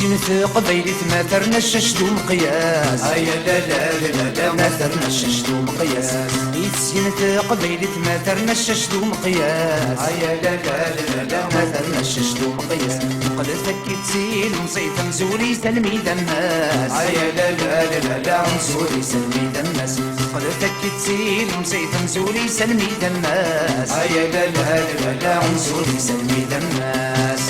يتسين قبيلة ما ترنش شدو مقياس. أيا لا لا لا لا ما ترنش شدو مقياس. يتسين قبيلة ما ترنش شدو مقياس. أيا لا لا لا لا ما ترنش شدو مقياس. قلتك يتسين مصيت مزوري سلمي دماس. أيا لا لا لا لا مزوري سلمي دماس. قلتك يتسين مصيت مزوري سلمي دماس. أيا لا لا لا لا مزوري سلمي دماس.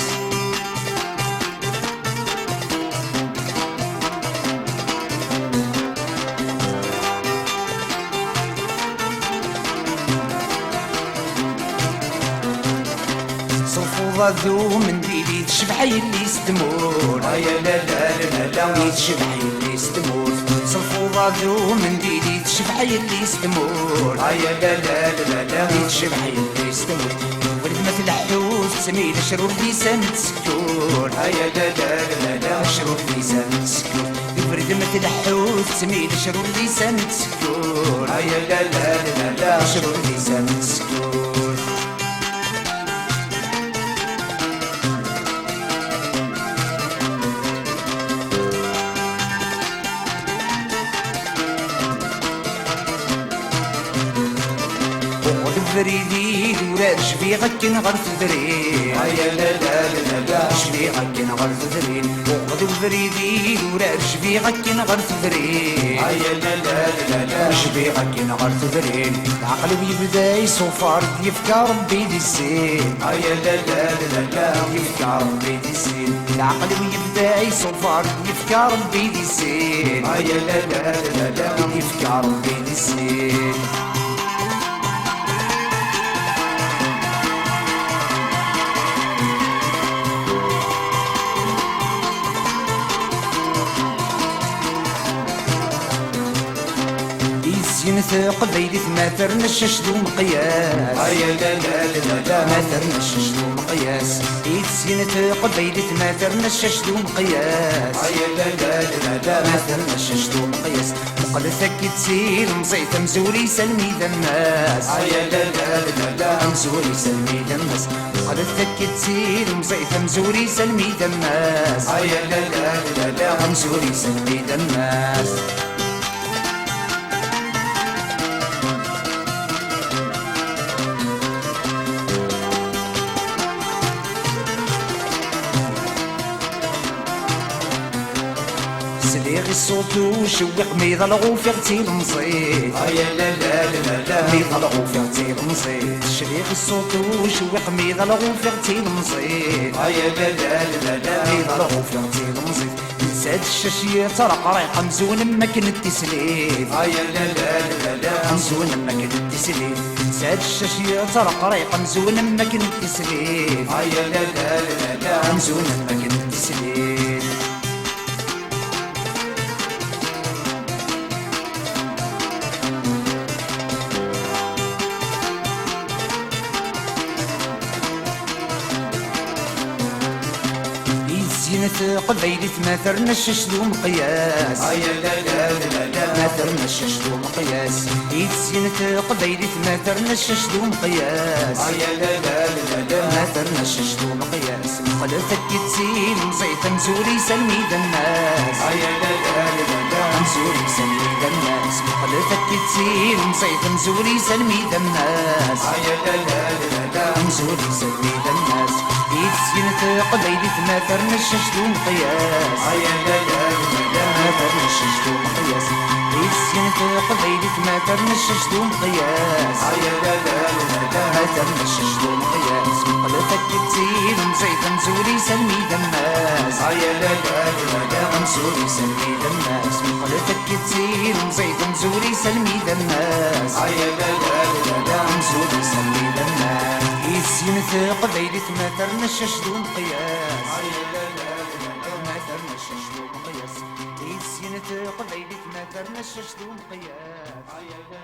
صفوضة ذو من ديلي تشبحي اللي ستمور. أيا لا لا لا لا تشبحي اللي ستمور. صفوضة ذو من ديلي تشبحي اللي ستمور. أيا لا لا لا لا تشبحي اللي ستمور. ولد ما تلحوش تسميل شرور لسان تسكور. أيا لا لا لا شرور لسان تسكور. ولد ما تلحوش تسميل شرور لسان تسكور. أيا لا لا لا شرور لسان تسكور. فريدي وراد شبيغك نغر تدرين. أيا لا لا لا شبيغك نغر تدرين. وغدو فريدي وراد شبيغك نغر تدرين. أيا لا لا لا شبيغك نغر تدرين. العقل ويبدا يصفر يفكر ربي دي السين. أيا لا لا لا يفكر ربي دي السين. العقل ويبدا يصفر يفكر ربي دي السين. أيا لا لا لا يفكر ربي دي السين. ينثق بيدث ما ترنش شدو مقياس. أيا لا لا لا ما ترنش شدو مقياس. ينثق بيدث ما ترنش شدو مقياس. أيا لا لا لا ما ترنش شدو مقياس. قلتك تسير مزيت مزوري سلمي دماس. أيا لا لا لا مزوري سلمي دماس. قلتك تسير مزيت مزوري سلمي دماس. أيا لا لا لا مزوري سلمي دماس. سليغ الصوت وشوق ميض الغوفيغتي المصيد. أيا لا لا لا ميض الغوفيغتي المصيد. شليغ الصوت وشوق ميض الغوفيغتي المصيد. أيا لا لا لا ميض الغوفيغتي المصيد. نساد الشاشية طرق ريقة مزون ما كنت تسليد. أيا لا لا لا مزون ما كنت تسليد. نساد الشاشية طرق ريقة مزون ما كنت تسليد. أيا لا لا لا مزون ما كنت تسليد. ينثق بيدث ما ترنش شدو مقياس. أيا لا لا لا ما ترنش شدو مقياس. ينثق بيدث ما ترنش شدو مقياس. أيا لا لا لا ما ترنش شدو مقياس. قلتك تسيل مزيت مزوري سلمي دماس. أيا لا لا لا مزوري سلمي دماس. قلتك تسيل مزيت مزوري سلمي دماس. أيا لا لا لا مزوري سلمي دماس. ينثق بيدث ما ترنش شدو مقياس. أيا لا لا ما ترنش شدو مقياس. ينثق بيدث ما ترنش شدو مقياس. أيا لا لا ما ترنش شدو مقياس. قلتك تسيل مزيت مزوري سلمي دماس. أيا لا لا مزوري سلمي دماس. قلتك تسيل مزيت مزوري سلمي دماس. أيا لا لا مزوري سلمي دماس. ينثق بيدث ما ترنش شدو مقياس. أيا لا لا ما ترنش شدو مقياس. ينثق بيدث ما ترنش شدو مقياس. أيا لا